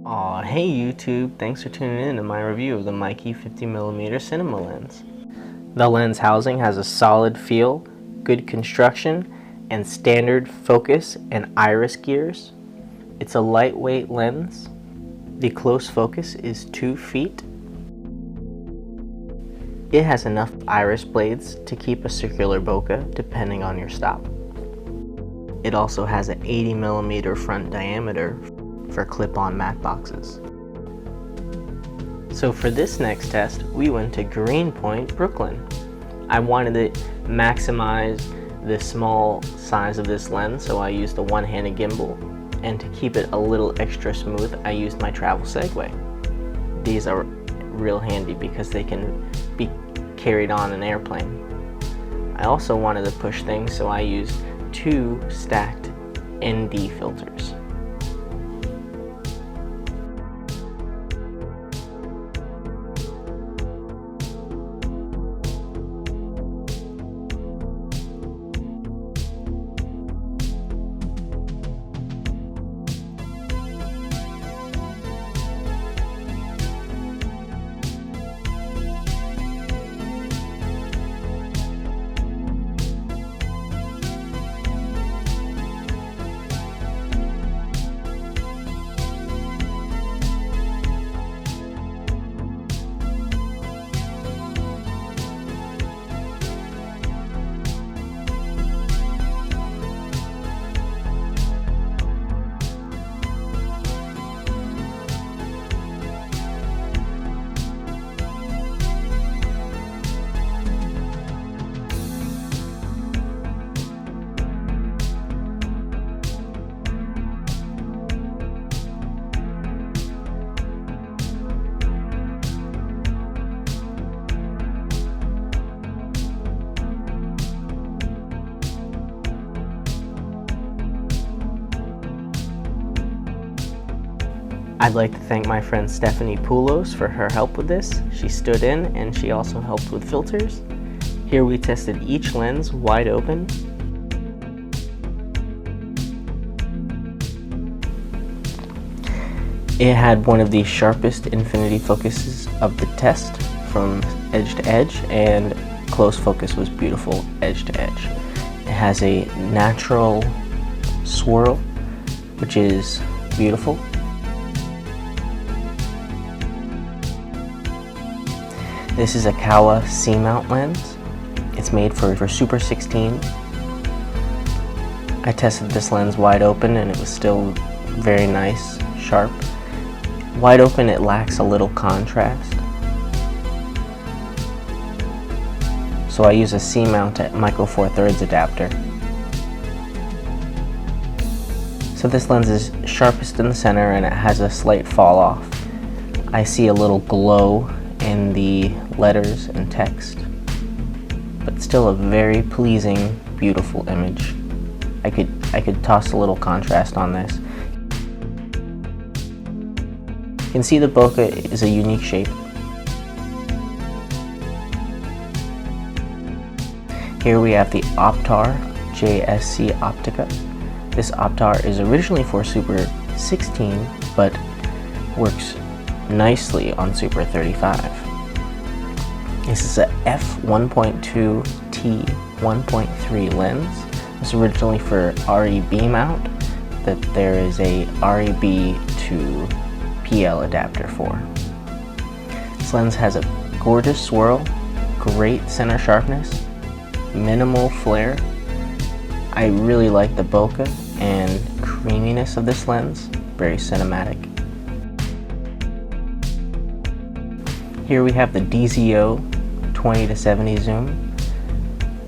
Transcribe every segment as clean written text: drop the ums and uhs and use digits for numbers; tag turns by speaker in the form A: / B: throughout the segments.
A: Aw, hey YouTube, thanks for tuning in to my review of the Meike 50mm Cinema Lens. The lens housing has a solid feel, good construction, and standard focus and iris gears. It's a lightweight lens. The close focus is 2 feet. It has enough iris blades to keep a circular bokeh depending on your stop. It also has an 80mm front diameter for clip-on matte boxes. So for this next test, we went to Greenpoint, Brooklyn. I wanted to maximize the small size of this lens, so I used a one-handed gimbal, and to keep it a little extra smooth, I used my travel Segway. These are real handy because they can be carried on an airplane. I also wanted to push things, so I used 2 stacked ND filters. I'd like to thank my friend Stefanie Poulos for her help with this. She stood in and she also helped with filters. Here we tested each lens wide open. It had one of the sharpest infinity focuses of the test from edge to edge, and close focus was beautiful edge to edge. It has a natural swirl, which is beautiful. This is a Kowa C-mount lens. It's made for Super 16. I tested this lens wide open and it was still very nice, sharp. Wide open, it lacks a little contrast. So I use a C-mount at Micro Four Thirds adapter. So this lens is sharpest in the center and it has a slight fall off. I see a little glow in the letters and text, but still a very pleasing, beautiful image. I could toss a little contrast on this. You can see the bokeh is a unique shape. Here we have the Optar JSC Optica. This Optar is originally for Super 16, but works nicely on Super 35. This is a f1.2 t1.3 lens. It's originally for REB mount, that there is a REB to PL adapter for. This lens has a gorgeous swirl, great center sharpness, minimal flare. I really like the bokeh and creaminess of this lens, very cinematic. Here we have the DZO 20-70 zoom.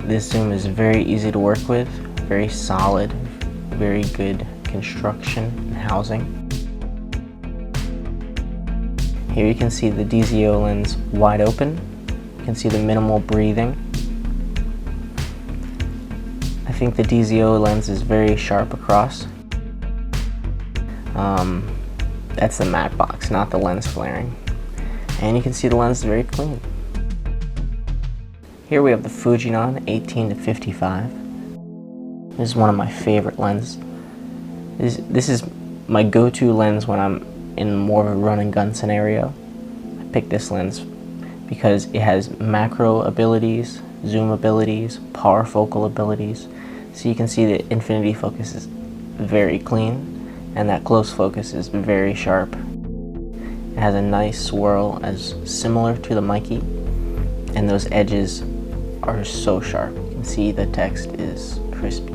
A: This zoom is very easy to work with, very solid, very good construction and housing. Here you can see the DZO lens wide open. You can see the minimal breathing. I think the DZO lens is very sharp across. That's the matte box, not the lens flaring. And you can see the lens is very clean. Here we have the Fujinon 18-55. This is one of my favorite lenses. This is my go-to lens when I'm in more of a run and gun scenario, I picked this lens because it has macro abilities, zoom abilities, power focal abilities. So you can see that infinity focus is very clean and that close focus is very sharp. It has a nice swirl as similar to the Meike, and those edges are so sharp. You can see the text is crispy.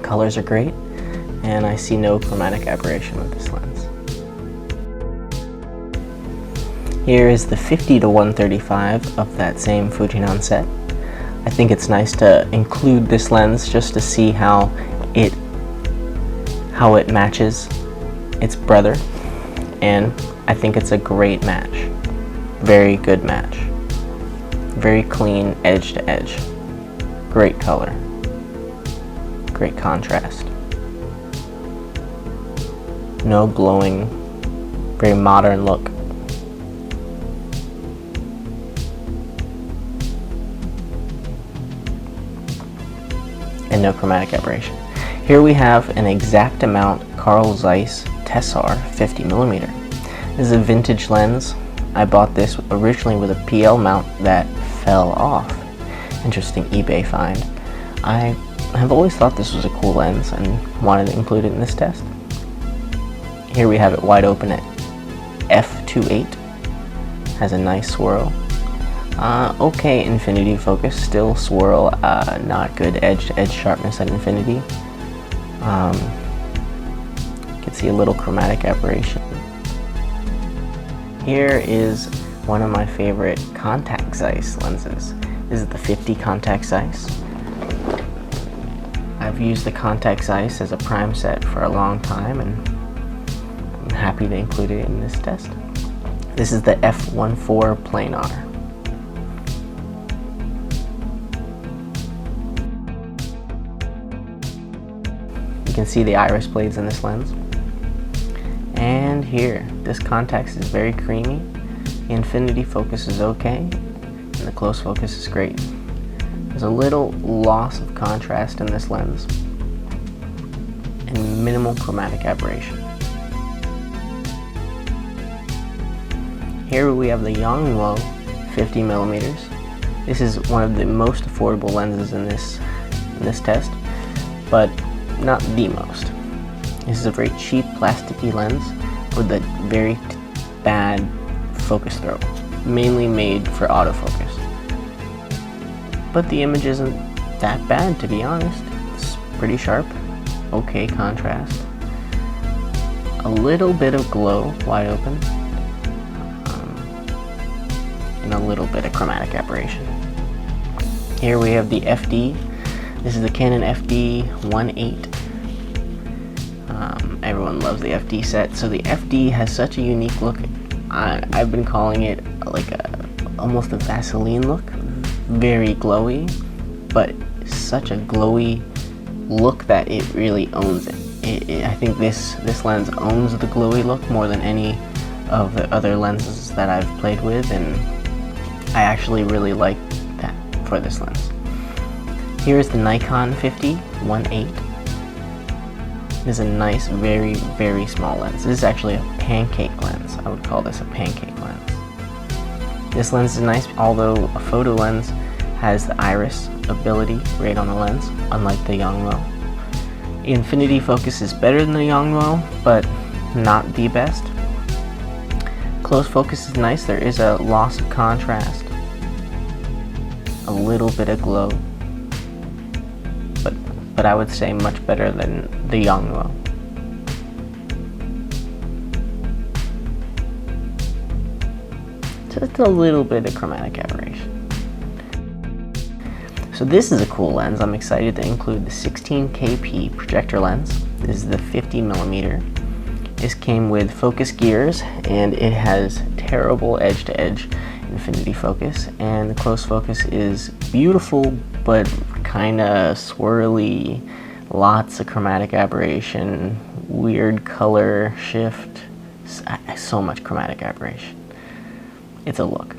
A: Colors are great, and I see no chromatic aberration with this lens. Here is the 50-135 of that same Fujinon set. I think it's nice to include this lens just to see how it matches its brother, and I think it's a great match. Very good match. Very clean edge to edge. Great color. Great contrast. No glowing, very modern look. And no chromatic aberration. Here we have an Exacta mount Carl Zeiss Tessar 50mm. This is a vintage lens. I bought this originally with a PL mount that fell off. Interesting eBay find. I have always thought this was a cool lens and wanted to include it in this test. Here we have it wide open at f2.8. Has a nice swirl. Okay infinity focus, still swirl, not good edge to edge sharpness at infinity. You can see a little chromatic aberration. Here is one of my favorite Contax Zeiss lenses. This is the 50 Contax Zeiss. I've used the Contax Zeiss as a prime set for a long time, and I'm happy to include it in this test. This is the f1.4 Planar. You can see the iris blades in this lens. And here, this Contax is very creamy. The infinity focus is okay, and the close focus is great. There's a little loss of contrast in this lens, and minimal chromatic aberration. Here we have the Yonguno 50mm. This is one of the most affordable lenses in this test, but not the most. This is a very cheap plasticky lens with a very bad focus throw, mainly made for autofocus. But the image isn't that bad, to be honest. It's pretty sharp, okay contrast, a little bit of glow wide open, and a little bit of chromatic aberration. Here we have the FD. This is the Canon FD 1.8. Everyone loves the FD set. So the FD has such a unique look. I've been calling it like almost a Vaseline look. Very glowy, but such a glowy look that it really owns it. I think this lens owns the glowy look more than any of the other lenses that I've played with, and I actually really like that for this lens. Here is the Nikon 50-1.8. This is a nice, very, very small lens. This is actually a pancake lens. I would call this a pancake lens. This lens is nice, although a photo lens has the iris ability right on the lens, unlike the Yonguno. Infinity focus is better than the Yonguno, but not the best. Close focus is nice. There is a loss of contrast, a little bit of glow, but I would say much better than the Yonguno. Just a little bit of chromatic aberration. So this is a cool lens. I'm excited to include the 16kp Projector Lens. This is the 50mm. This came with focus gears, and it has terrible edge-to-edge infinity focus, and the close focus is beautiful but kind of swirly, lots of chromatic aberration, weird color shift, so much chromatic aberration. It's a look.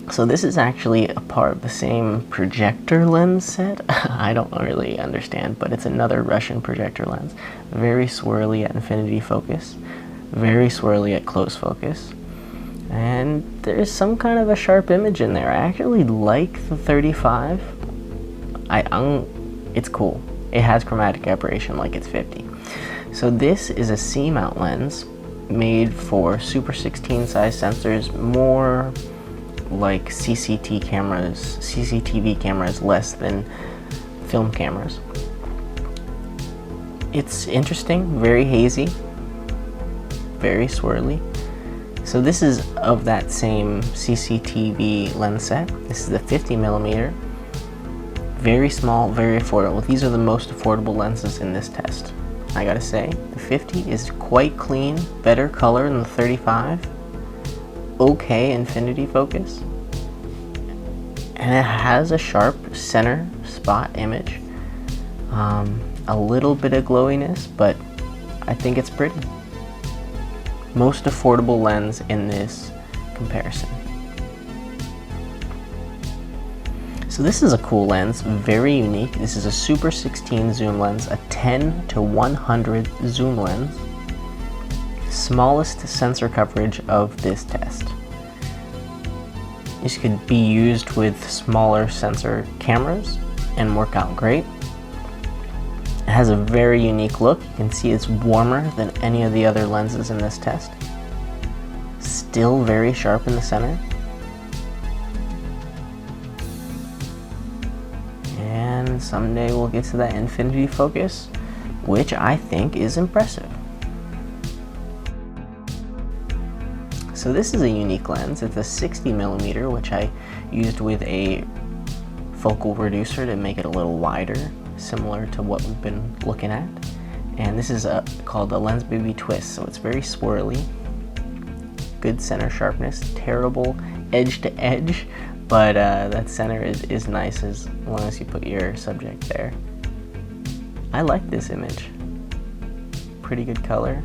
A: So this is actually a part of the same projector lens set. I don't really understand, but it's another Russian projector lens. Very swirly at infinity focus, very swirly at close focus. And there's some kind of a sharp image in there. I actually like the 35. It's cool. It has chromatic aberration like it's 50. So this is a C-mount lens made for Super 16 size sensors, more like CCTV cameras, less than film cameras. It's interesting, very hazy, very swirly. So this is of that same CCTV lens set. This is the 50mm. Very small, very affordable. These are the most affordable lenses in this test. I gotta say, the 50 is quite clean, better color than the 35. Okay infinity focus, and it has a sharp center spot image, a little bit of glowiness, but I think it's pretty. Most affordable lens in this comparison. So this is a cool lens, very unique. This is a Super 16 zoom lens, a 10-100 zoom lens. Smallest sensor coverage of this test. This could be used with smaller sensor cameras and work out great. It has a very unique look. You can see it's warmer than any of the other lenses in this test. Still very sharp in the center. And someday we'll get to that infinity focus, which I think is impressive. So this is a unique lens. It's a 60mm, which I used with a focal reducer to make it a little wider, similar to what we've been looking at. And this is called a Lensbaby twist, so it's very swirly. Good center sharpness, terrible edge to edge, but that center is nice as long as you put your subject there. I like this image. Pretty good color.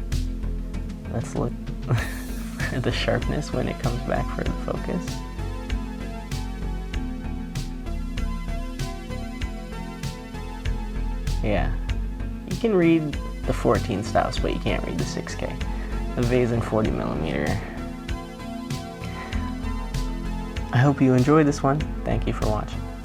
A: Let's look for the sharpness when it comes back for the focus. Yeah, you can read the 14 stops, but you can't read the 6K. The Vazen 40mm. I hope you enjoyed this one. Thank you for watching.